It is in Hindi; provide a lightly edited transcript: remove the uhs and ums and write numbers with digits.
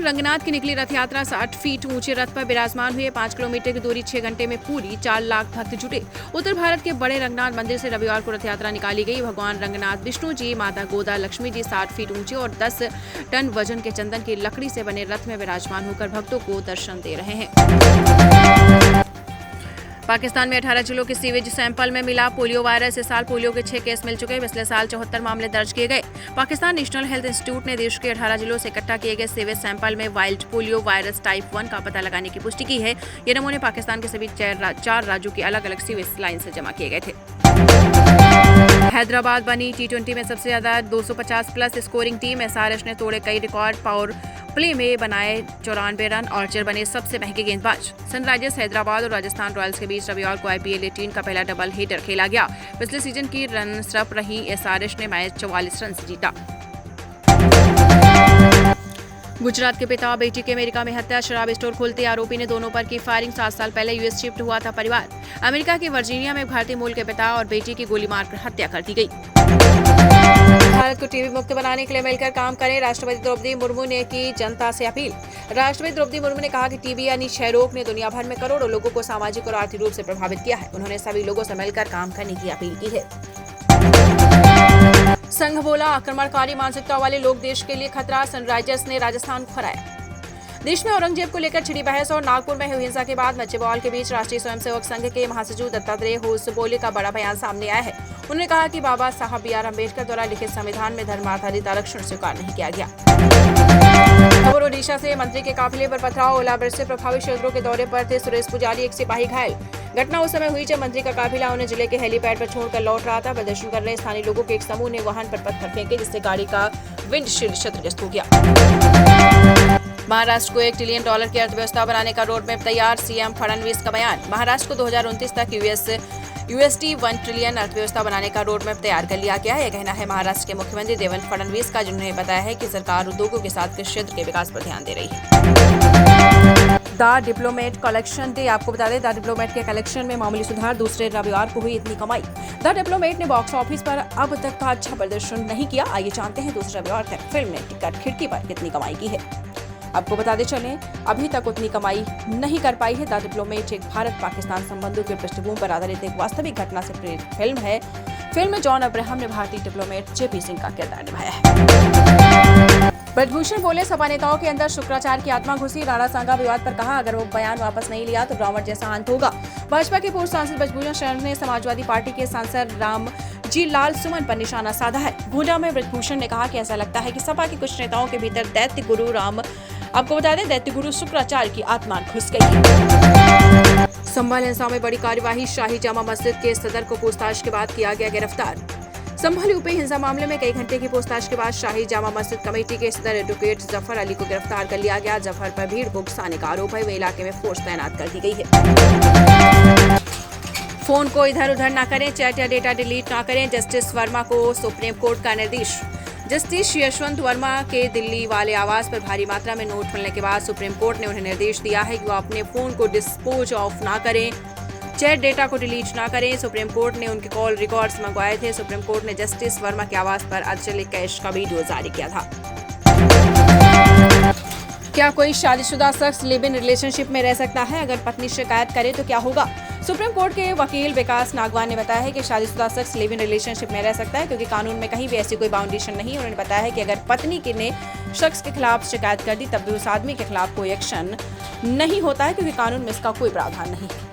रंगनाथ की निकली रथ यात्रा 60 फीट ऊंचे रथ पर विराजमान हुए। 5 किलोमीटर की दूरी 6 घंटे में पूरी। 4 लाख भक्त जुटे। उत्तर भारत के बड़े रंगनाथ मंदिर से रविवार को रथ यात्रा निकाली गई। भगवान रंगनाथ, विष्णु जी, माता गोदा लक्ष्मी जी 60 फीट ऊंचे और 10 टन वजन के चंदन की लकड़ी से बने रथ में विराजमान होकर भक्तों को दर्शन दे रहे हैं। पाकिस्तान में 18 जिलों के सीवेज सैंपल में मिला पोलियो वायरस। इस साल पोलियो के 6 केस मिल चुके। पिछले साल 74 मामले दर्ज किए गए। पाकिस्तान नेशनल हेल्थ इंस्टीट्यूट ने देश के 18 जिलों से इकट्ठा किए गए सीवेज सैंपल में वाइल्ड पोलियो वायरस टाइप 1 का पता लगाने की पुष्टि की है। ये नमूने पाकिस्तान के सभी 4 राज्यों की अलग अलग सीवेज लाइन से जमा किए गए थे। हैदराबाद बनी T20 में सबसे ज्यादा 250 प्लस स्कोरिंग टीम। SRH ने तोड़े कई रिकॉर्ड। पावर प्ले में बनाए 94 रन। आर्चर बने सबसे महंगे गेंदबाज। सनराइजर्स हैदराबाद और राजस्थान रॉयल्स के बीच रविवार को IPL 18 का पहला डबल हेडर खेला गया। पिछले सीजन की रनर्स अप रही SRH ने मैच 44 रन से जीता। गुजरात के पिता बेटी की अमेरिका में हत्या। शराब स्टोर खोलते आरोपी ने दोनों पर की फायरिंग। 7 साल पहले US शिफ्ट हुआ था परिवार। अमेरिका के वर्जीनिया में भारतीय मूल के पिता और बेटी की गोली मारकर हत्या कर दी गई। भारत को टीबी मुक्त बनाने के लिए मिलकर काम करें, राष्ट्रपति द्रौपदी मुर्मू ने की जनता से अपील। राष्ट्रपति द्रौपदी मुर्मू ने कहा कि टीबी यानी क्षय रोग ने दुनिया भर में करोड़ों लोगों को सामाजिक और आर्थिक रूप से प्रभावित किया है। उन्होंने सभी लोगों से मिलकर काम करने की अपील की है। संघ बोला, आक्रमणकारी मानसिकता वाले लोग देश के लिए खतरा। सनराइजर्स ने राजस्थान को हराया। देश में औरंगजेब को लेकर छिड़ी बहस और नागपुर में हुई हिंसा के बाद मचे बवाल के बीच राष्ट्रीय स्वयंसेवक संघ के महासचिव दत्तात्रेय होसबोले का बड़ा बयान सामने आया है। उन्होंने कहा कि बाबा साहब BR अम्बेडकर द्वारा लिखित संविधान में धर्म आधारित आरक्षण स्वीकार नहीं किया गया। खबर ओडिशा से, मंत्री के काफिले पर पथराव। ओलावृष्टि से प्रभावित क्षेत्रों के दौरे पर थे सुरेश पुजारी। एक सिपाही घायल। घटना उस समय हुई जब मंत्री का काफिला उन्हें जिले के हेलीपैड पर छोड़कर लौट रहा था। प्रदर्शन कर रहे स्थानीय लोगों के एक समूह ने वाहन पर पत्थर फेंके, जिससे गाड़ी का विंडशील्ड क्षतिग्रस्त हो गया। महाराष्ट्र को $1 ट्रिलियन की अर्थव्यवस्था बनाने का रोड मैप तैयार। CM फडणवीस का बयान। महाराष्ट्र को 2029 तक USD 1 ट्रिलियन अर्थव्यवस्था बनाने का रोड मैप तैयार कर लिया गया है। यह कहना है महाराष्ट्र के मुख्यमंत्री देवेंद्र फडणवीस का, जिन्होंने बताया है कि सरकार उद्योगों के साथ कृषि क्षेत्र के विकास पर ध्यान दे रही है। The diplomat collection day. आपको बता दें, द डिप्लोमेट के कलेक्शन में मामूली सुधार। दूसरे रविवार को हुई इतनी कमाई। द डिप्लोमेट ने बॉक्स ऑफिस पर अब तक का अच्छा प्रदर्शन नहीं किया। आइए जानते हैं दूसरे रविवार तक फिल्म ने टिकट खिड़की पर कितनी कमाई की है। आपको बताते चलें, अभी तक उतनी कमाई नहीं कर पाई है। द डिप्लोमेट एक भारत पाकिस्तान संबंधों के पृष्ठभूमि पर आधारित एक वास्तविक घटना से प्रेरित फिल्म है। फिल्म में जॉन अब्राहम ने भारतीय डिप्लोमेट JP सिंह का किरदार निभाया है। ब्रजभूषण बोले, सपा नेताओं के अंदर शुक्राचार्य की आत्मा घुसी। राणा सांगा विवाद पर कहा, अगर वो बयान वापस नहीं लिया तो रावण जैसा अंत होगा। भाजपा के पूर्व सांसद ब्रजभूषण शरण ने समाजवादी पार्टी के सांसद रामजी लाल सुमन पर निशाना साधा है। गोंडा में ब्रजभूषण ने कहा कि ऐसा लगता है कि सपा के कुछ नेताओं के भीतर आपको बता दें, दैत्य गुरु शुक्राचार्य की आत्मा घुस गई। संभल हिंसा में बड़ी कार्यवाही। शाही जामा मस्जिद के सदर को पूछताछ के बाद किया गया गिरफ्तार। संभल यूपी हिंसा मामले में कई घंटे की पूछताछ के बाद शाही जामा मस्जिद कमेटी के सदर एडवोकेट जफर अली को गिरफ्तार कर लिया गया। जफर पर भीड़ को उकसाने का आरोप है। वे इलाके में फोर्स तैनात कर दी गई है। फोन को इधर उधर न करें, चैट या डेटा डिलीट न करें। जस्टिस वर्मा को सुप्रीम कोर्ट का निर्देश। जस्टिस यशवंत वर्मा के दिल्ली वाले आवास पर भारी मात्रा में नोट मिलने के बाद सुप्रीम कोर्ट ने उन्हें निर्देश दिया है कि वो अपने फोन को डिस्पोज ऑफ ना करें, चैट डेटा को डिलीट ना करें। सुप्रीम कोर्ट ने उनके कॉल रिकॉर्ड्स मंगवाए थे। सुप्रीम कोर्ट ने जस्टिस वर्मा के आवास पर अचानक कैश का वीडियो जारी किया था। क्या कोई शादीशुदा शख्स लिव इन रिलेशनशिप में रह सकता है? अगर पत्नी शिकायत करे तो क्या होगा? सुप्रीम कोर्ट के वकील विकास नागवान ने बताया है कि शादीशुदा शख्स लिव इन रिलेशनशिप में रह सकता है, क्योंकि कानून में कहीं भी ऐसी कोई बाउंडेशन नहीं है। उन्होंने बताया है कि अगर पत्नी ने शख्स के खिलाफ शिकायत कर दी तब भी उस आदमी के खिलाफ कोई एक्शन नहीं होता है, क्योंकि कानून में इसका कोई प्रावधान नहीं है।